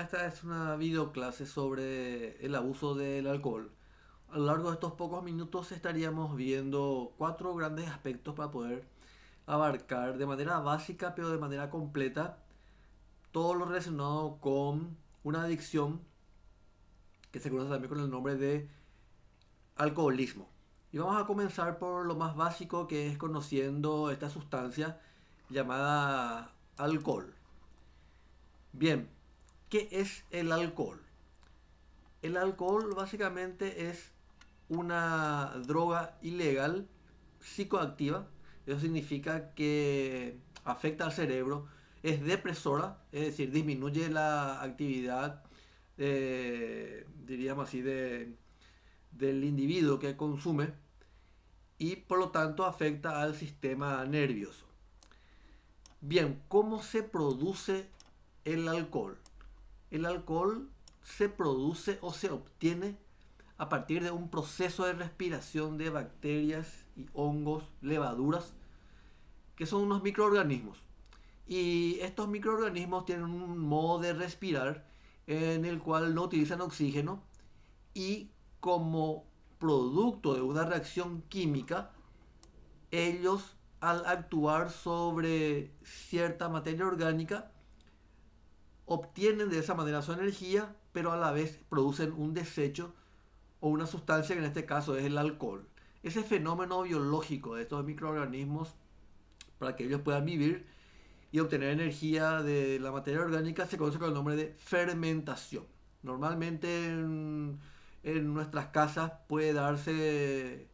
esta es una videoclase sobre el abuso del alcohol. A lo largo de estos pocos minutos estaríamos viendo cuatro grandes aspectos para poder abarcar de manera básica pero de manera completa todo lo relacionado con una adicción que se conoce también con el nombre de alcoholismo. Y vamos a comenzar por lo más básico, que es conociendo esta sustancia llamada alcohol. Bien, ¿qué es el alcohol? El alcohol básicamente es una droga ilegal psicoactiva. Eso significa que afecta al cerebro, es depresora, es decir, disminuye la actividad, diríamos así, del individuo que consume y por lo tanto afecta al sistema nervioso. Bien, ¿cómo se produce el alcohol? El alcohol se produce o se obtiene a partir de un proceso de respiración de bacterias y hongos, levaduras, que son unos microorganismos. Y estos microorganismos tienen un modo de respirar en el cual no utilizan oxígeno y como producto de una reacción química, ellos al actuar sobre cierta materia orgánica obtienen de esa manera su energía, pero a la vez producen un desecho o una sustancia que en este caso es el alcohol. Ese fenómeno biológico de estos microorganismos para que ellos puedan vivir y obtener energía de la materia orgánica se conoce con el nombre de fermentación. Normalmente en nuestras casas puede darse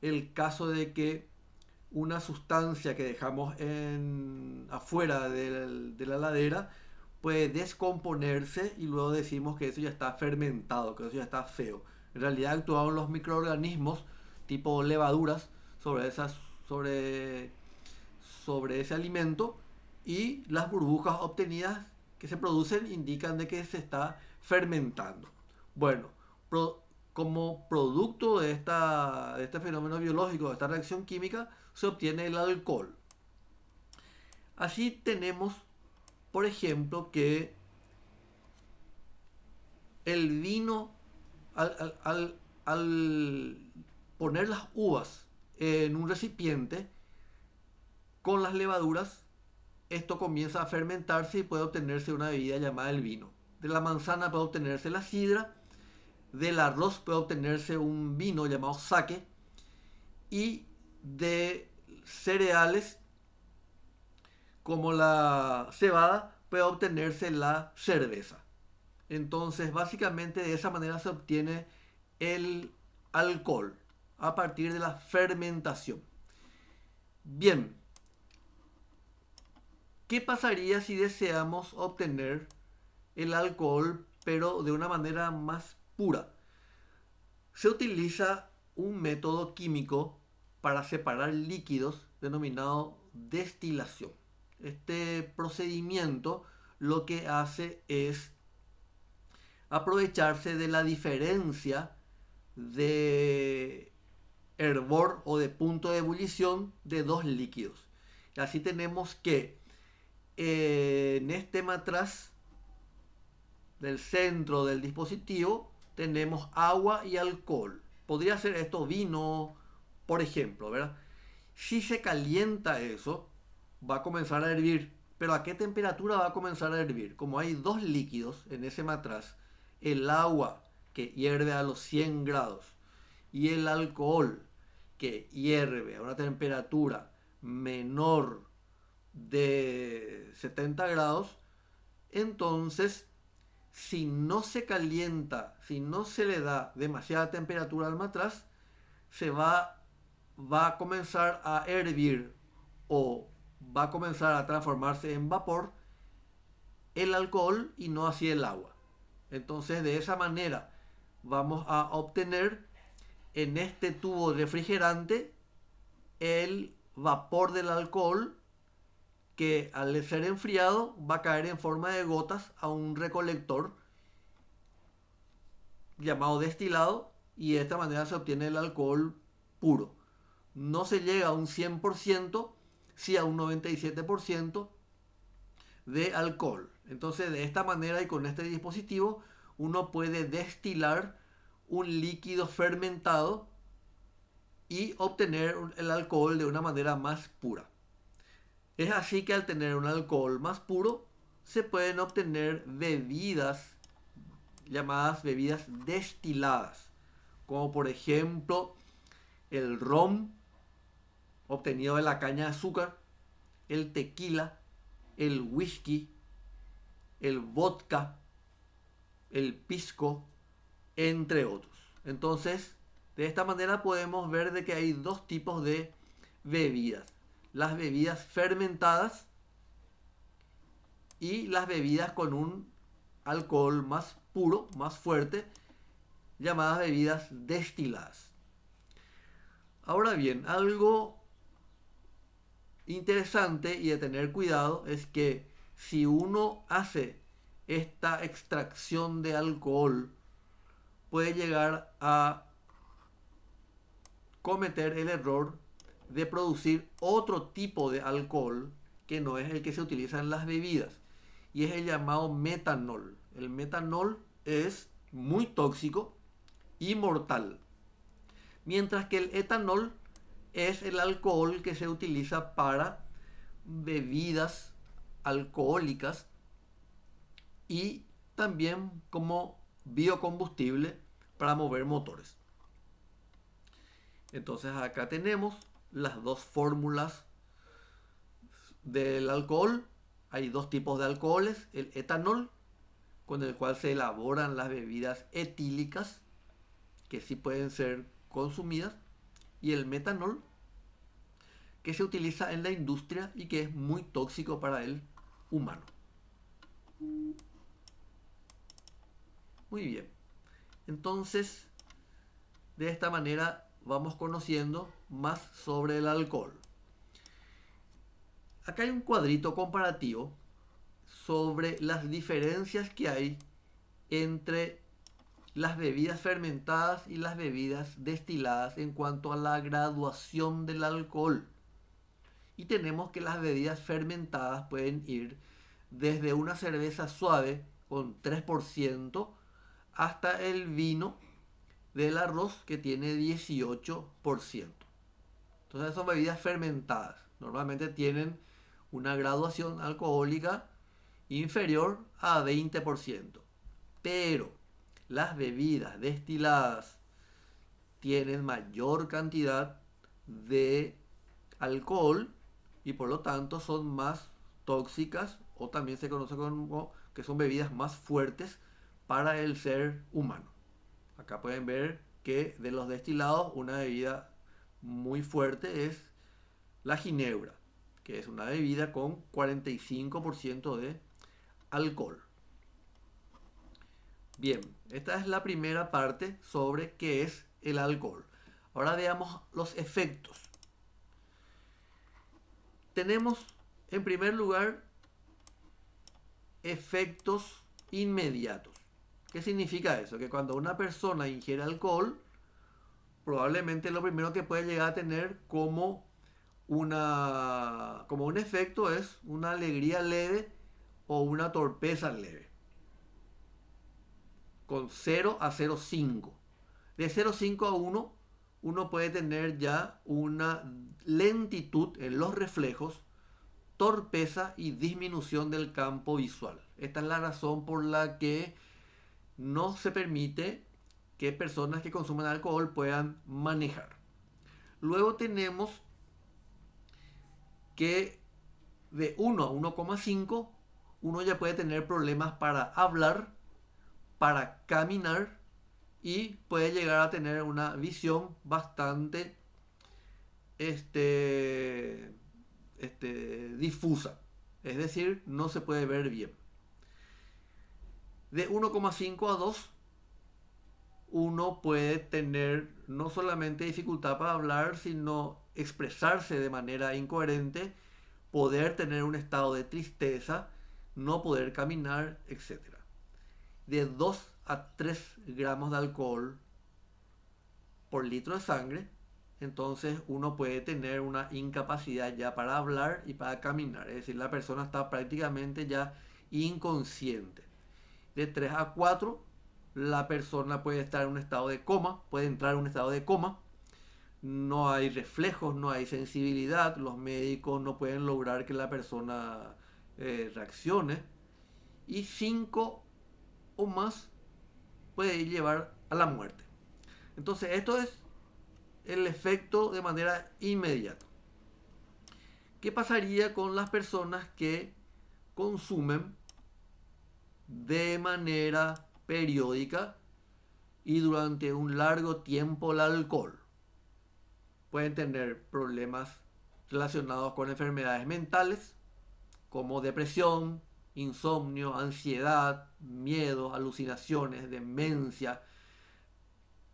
el caso de que una sustancia que dejamos afuera de la heladera puede descomponerse y luego decimos que eso ya está fermentado, que eso ya está feo. En realidad actuaron los microorganismos tipo levaduras sobre, esas, sobre, sobre ese alimento y las burbujas obtenidas que se producen indican de que se está fermentando. Bueno, como producto de este fenómeno biológico, de esta reacción química, se obtiene el alcohol. Así tenemos, por ejemplo, que el vino, al poner las uvas en un recipiente con las levaduras, esto comienza a fermentarse y puede obtenerse una bebida llamada el vino. De la manzana puede obtenerse la sidra, del arroz puede obtenerse un vino llamado sake y de cereales como la cebada puede obtenerse la cerveza. Entonces, básicamente de esa manera se obtiene el alcohol a partir de la fermentación. Bien, ¿qué pasaría si deseamos obtener el alcohol pero de una manera más pura? Se utiliza un método químico para separar líquidos denominado destilación. Este procedimiento lo que hace es aprovecharse de la diferencia de hervor o de punto de ebullición de dos líquidos. Y así tenemos que en este matraz del centro del dispositivo tenemos agua y alcohol. Podría ser esto vino, por ejemplo, ¿verdad? Si se calienta eso, va a comenzar a hervir. Pero ¿a qué temperatura va a comenzar a hervir? Como hay dos líquidos en ese matraz, el agua que hierve a los 100 grados y el alcohol que hierve a una temperatura menor de 70 grados, entonces si no se calienta, si no se le da demasiada temperatura al matraz, va a comenzar a hervir o va a comenzar a transformarse en vapor el alcohol y no así el agua. Entonces de esa manera vamos a obtener en este tubo refrigerante el vapor del alcohol que al ser enfriado va a caer en forma de gotas a un recolector llamado destilado y de esta manera se obtiene el alcohol puro. No se llega a un 100%, sí a un 97% de alcohol. Entonces, de esta manera y con este dispositivo, uno puede destilar un líquido fermentado y obtener el alcohol de una manera más pura. Es así que al tener un alcohol más puro, se pueden obtener bebidas llamadas bebidas destiladas, como por ejemplo el ron obtenido de la caña de azúcar, el tequila, el whisky, el vodka, el pisco, entre otros. Entonces, de esta manera podemos ver de que hay dos tipos de bebidas: las bebidas fermentadas y las bebidas con un alcohol más puro, más fuerte, llamadas bebidas destiladas. Ahora bien, algo interesante y de tener cuidado es que si uno hace esta extracción de alcohol, puede llegar a cometer el error de producir otro tipo de alcohol que no es el que se utiliza en las bebidas, y es el llamado metanol. El metanol es muy tóxico y mortal, mientras que el etanol es el alcohol que se utiliza para bebidas alcohólicas y también como biocombustible para mover motores. Entonces acá tenemos las dos fórmulas del alcohol. Hay dos tipos de alcoholes: el etanol, con el cual se elaboran las bebidas etílicas, que sí pueden ser consumidas, y el metanol, que se utiliza en la industria y que es muy tóxico para el humano. Muy bien. Entonces, de esta manera vamos conociendo más sobre el alcohol. Acá hay un cuadrito comparativo sobre las diferencias que hay entre las bebidas fermentadas y las bebidas destiladas en cuanto a la graduación del alcohol. Y tenemos que las bebidas fermentadas pueden ir desde una cerveza suave con 3% hasta el vino del arroz, que tiene 18%. Entonces son bebidas fermentadas. Normalmente tienen una graduación alcohólica inferior a 20%. Pero las bebidas destiladas tienen mayor cantidad de alcohol y por lo tanto son más tóxicas, o también se conoce como que son bebidas más fuertes para el ser humano. Acá pueden ver que de los destilados una bebida muy fuerte es la ginebra, que es una bebida con 45% de alcohol. Bien, esta es la primera parte sobre qué es el alcohol. Ahora veamos los efectos. Tenemos en primer lugar efectos inmediatos. ¿Qué significa eso? Que cuando una persona ingiere alcohol, probablemente lo primero que puede llegar a tener como un efecto es una alegría leve o una torpeza leve, con 0 a 0,5. De 0,5 a 1, uno puede tener ya una lentitud en los reflejos, torpeza y disminución del campo visual. Esta es la razón por la que no se permite que personas que consumen alcohol puedan manejar. Luego tenemos que de 1 a 1,5 uno ya puede tener problemas para hablar, para caminar, y puede llegar a tener una visión bastante difusa. Es decir, no se puede ver bien. De 1,5 a 2, uno puede tener no solamente dificultad para hablar, sino expresarse de manera incoherente, poder tener un estado de tristeza, no poder caminar, etc. De 2 a 3 gramos de alcohol por litro de sangre, entonces uno puede tener una incapacidad ya para hablar y para caminar. Es decir, la persona está prácticamente ya inconsciente. De 3 a 4, la persona puede estar en un estado de coma, puede entrar en un estado de coma. No hay reflejos, no hay sensibilidad, los médicos no pueden lograr que la persona reaccione. Y 5 o más puede llevar a la muerte. Entonces esto es el efecto de manera inmediata. ¿Qué pasaría con las personas que consumen de manera periódica y durante un largo tiempo el alcohol? Pueden tener problemas relacionados con enfermedades mentales como depresión, insomnio, ansiedad, miedo, alucinaciones, demencia,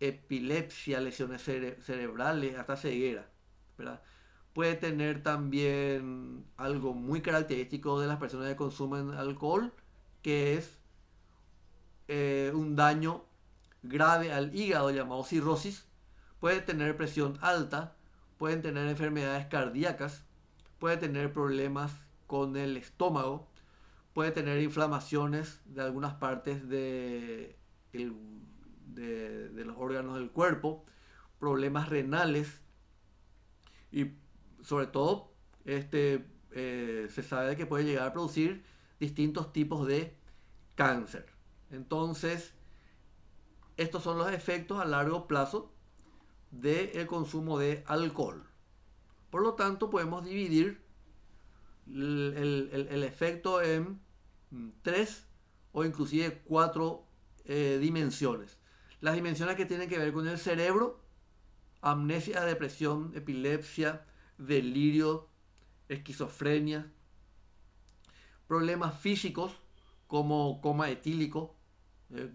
epilepsia, lesiones cerebrales, hasta ceguera, ¿verdad? Puede tener también algo muy característico de las personas que consumen alcohol, que es un daño grave al hígado llamado cirrosis. Puede tener presión alta, pueden tener enfermedades cardíacas, puede tener problemas con el estómago, puede tener inflamaciones de algunas partes de los órganos del cuerpo, problemas renales y sobre todo se sabe que puede llegar a producir distintos tipos de cáncer. Entonces, estos son los efectos a largo plazo del consumo de alcohol. Por lo tanto, podemos dividir el efecto en 3 o inclusive 4 dimensiones. Las dimensiones que tienen que ver con el cerebro: amnesia, depresión, epilepsia, delirio, esquizofrenia. Problemas físicos como coma etílico,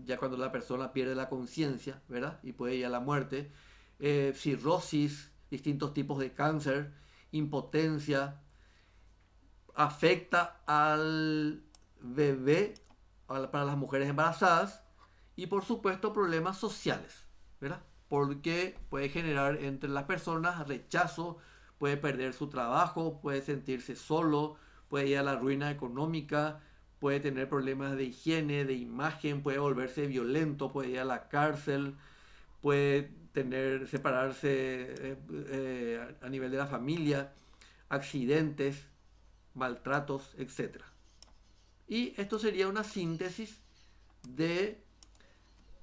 ya cuando la persona pierde la conciencia, ¿verdad? Y puede ir a la muerte. Cirrosis, distintos tipos de cáncer, impotencia. Afecta al bebé, para las mujeres embarazadas. Y por supuesto problemas sociales, ¿verdad? Porque puede generar entre las personas rechazo, puede perder su trabajo, puede sentirse solo, puede ir a la ruina económica, puede tener problemas de higiene, de imagen, puede volverse violento, puede ir a la cárcel, puede separarse a nivel de la familia, accidentes, maltratos, etc. Y esto sería una síntesis de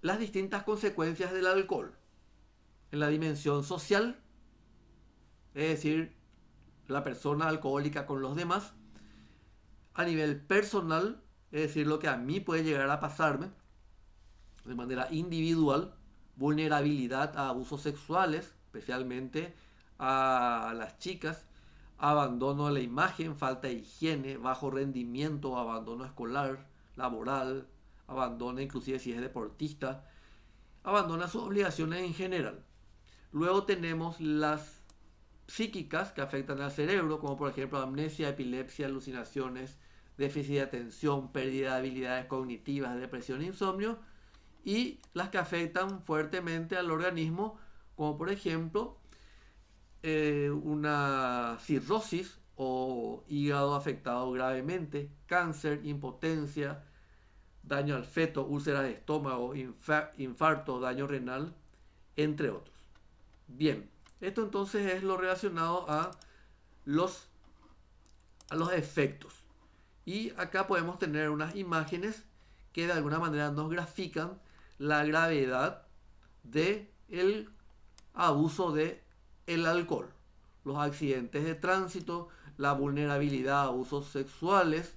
las distintas consecuencias del alcohol en la dimensión social, es decir, la persona alcohólica con los demás; a nivel personal, es decir, lo que a mí puede llegar a pasarme de manera individual: vulnerabilidad a abusos sexuales, especialmente a las chicas; abandono de la imagen, falta de higiene, bajo rendimiento, abandono escolar, laboral, abandona inclusive si es deportista, abandona sus obligaciones en general. Luego tenemos las psíquicas que afectan al cerebro, como por ejemplo amnesia, epilepsia, alucinaciones, déficit de atención, pérdida de habilidades cognitivas, depresión e insomnio. Y las que afectan fuertemente al organismo, como por ejemplo una cirrosis o hígado afectado gravemente, cáncer, impotencia, daño al feto, úlceras de estómago, infarto, daño renal, entre otros. Bien, esto entonces es lo relacionado a los efectos. Y acá podemos tener unas imágenes que de alguna manera nos grafican la gravedad del abuso de el alcohol, los accidentes de tránsito, la vulnerabilidad a abusos sexuales,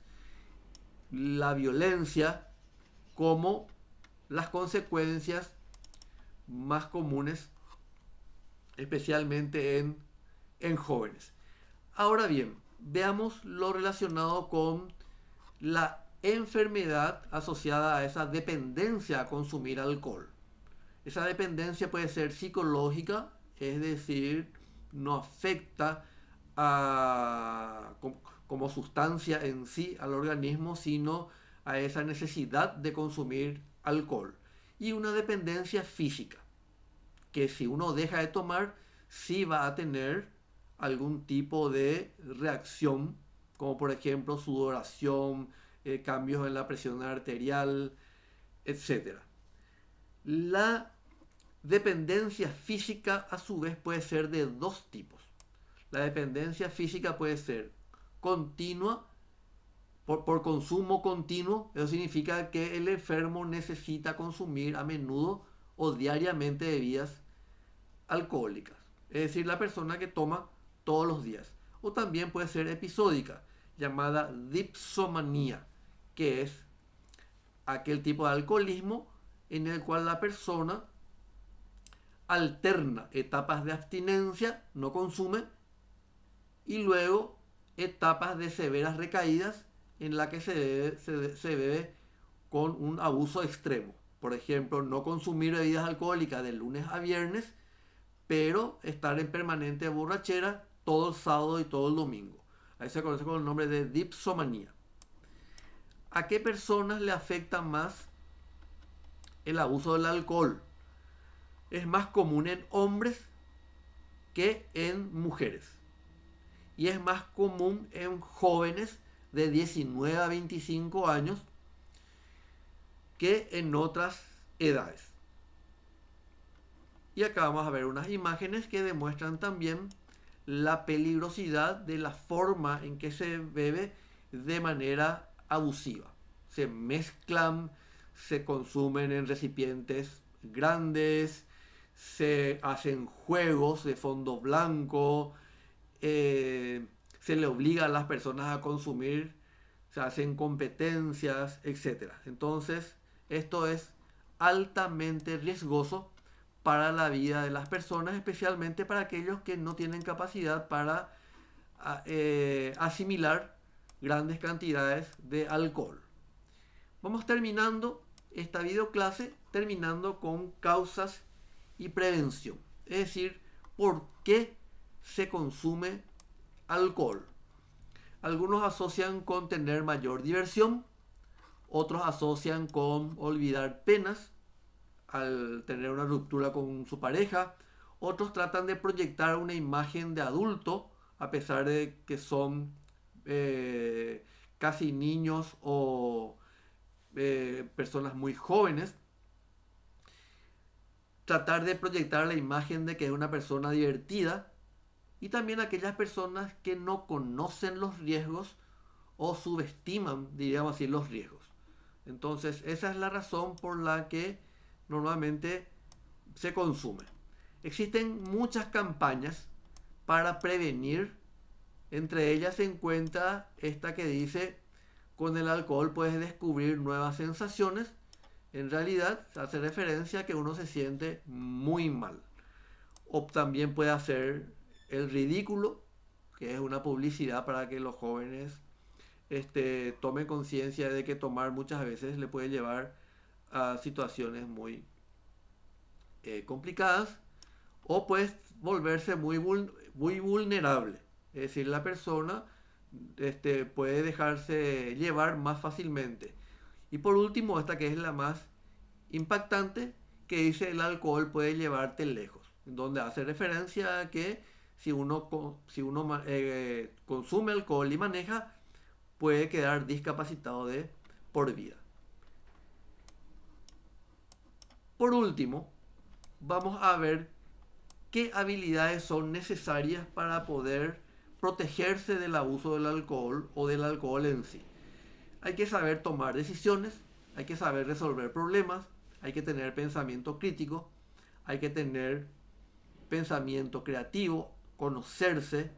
la violencia, como las consecuencias más comunes, especialmente en jóvenes. Ahora bien, veamos lo relacionado con la enfermedad asociada a esa dependencia a consumir alcohol. Esa dependencia puede ser psicológica, es decir, no afecta como sustancia en sí al organismo, sino a esa necesidad de consumir alcohol. Y una dependencia física, que si uno deja de tomar, sí va a tener algún tipo de reacción, como por ejemplo sudoración, cambios en la presión arterial, etc. La dependencia física, a su vez, puede ser de dos tipos. La dependencia física puede ser continua, por consumo continuo. Eso significa que el enfermo necesita consumir a menudo o diariamente bebidas alcohólicas. Es decir, la persona que toma todos los días. O también puede ser episódica, llamada dipsomanía, que es aquel tipo de alcoholismo en el cual la persona alterna etapas de abstinencia, no consume, y luego etapas de severas recaídas en la que se bebe con un abuso extremo. Por ejemplo, no consumir bebidas alcohólicas de lunes a viernes, pero estar en permanente borrachera todo el sábado y todo el domingo. Ahí se conoce con el nombre de dipsomanía. ¿A qué personas le afecta más el abuso del alcohol? Es más común en hombres que en mujeres. Y es más común en jóvenes de 19 a 25 años que en otras edades. Y acá vamos a ver unas imágenes que demuestran también la peligrosidad de la forma en que se bebe de manera abusiva. Se mezclan, se consumen en recipientes grandes, se hacen juegos de fondo blanco, se le obliga a las personas a consumir, se hacen competencias, etc. Entonces, esto es altamente riesgoso para la vida de las personas, especialmente para aquellos que no tienen capacidad para asimilar grandes cantidades de alcohol. Vamos terminando esta videoclase terminando con causas y prevención. Es decir, ¿por qué se consume alcohol? Algunos asocian con tener mayor diversión, otros asocian con olvidar penas al tener una ruptura con su pareja, otros tratan de proyectar una imagen de adulto a pesar de que son casi niños o personas muy jóvenes. Tratar de proyectar la imagen de que es una persona divertida, y también aquellas personas que no conocen los riesgos o subestiman, diríamos así, los riesgos. Entonces, esa es la razón por la que normalmente se consume. Existen muchas campañas para prevenir. Entre ellas se encuentra esta que dice: con el alcohol puedes descubrir nuevas sensaciones. En realidad se hace referencia a que uno se siente muy mal. O también puede hacer el ridículo, que es una publicidad para que los jóvenes tomen conciencia de que tomar muchas veces le puede llevar a situaciones muy complicadas, o pues volverse muy vulnerable. Es decir, la persona puede dejarse llevar más fácilmente. Y por último, esta que es la más impactante, que dice: el alcohol puede llevarte lejos, donde hace referencia a que si uno consume alcohol y maneja, puede quedar discapacitado de por vida. Por último, vamos a ver qué habilidades son necesarias para poder protegerse del abuso del alcohol o del alcohol en sí. Hay que saber tomar decisiones, hay que saber resolver problemas, hay que tener pensamiento crítico, hay que tener pensamiento creativo, conocerse,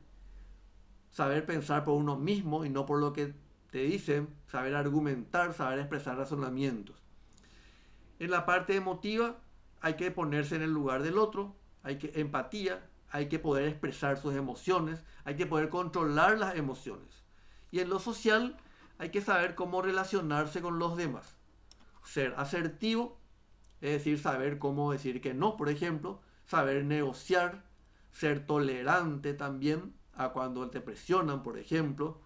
saber pensar por uno mismo y no por lo que te dicen, saber argumentar, saber expresar razonamientos. En la parte emotiva hay que ponerse en el lugar del otro, hay que empatía, hay que poder expresar sus emociones, hay que poder controlar las emociones. Y en lo social hay que saber cómo relacionarse con los demás. Ser asertivo, es decir, saber cómo decir que no, por ejemplo, saber negociar, ser tolerante también a cuando te presionan, por ejemplo,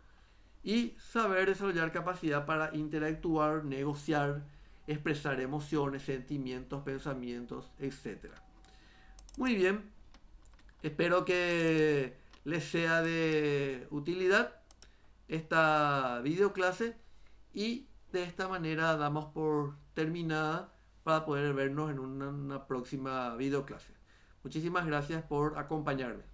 y saber desarrollar capacidad para interactuar, negociar, expresar emociones, sentimientos, pensamientos, etc. Muy bien, espero que les sea de utilidad esta videoclase Y de esta manera damos por terminada para poder vernos en una próxima videoclase. Muchísimas gracias por acompañarme.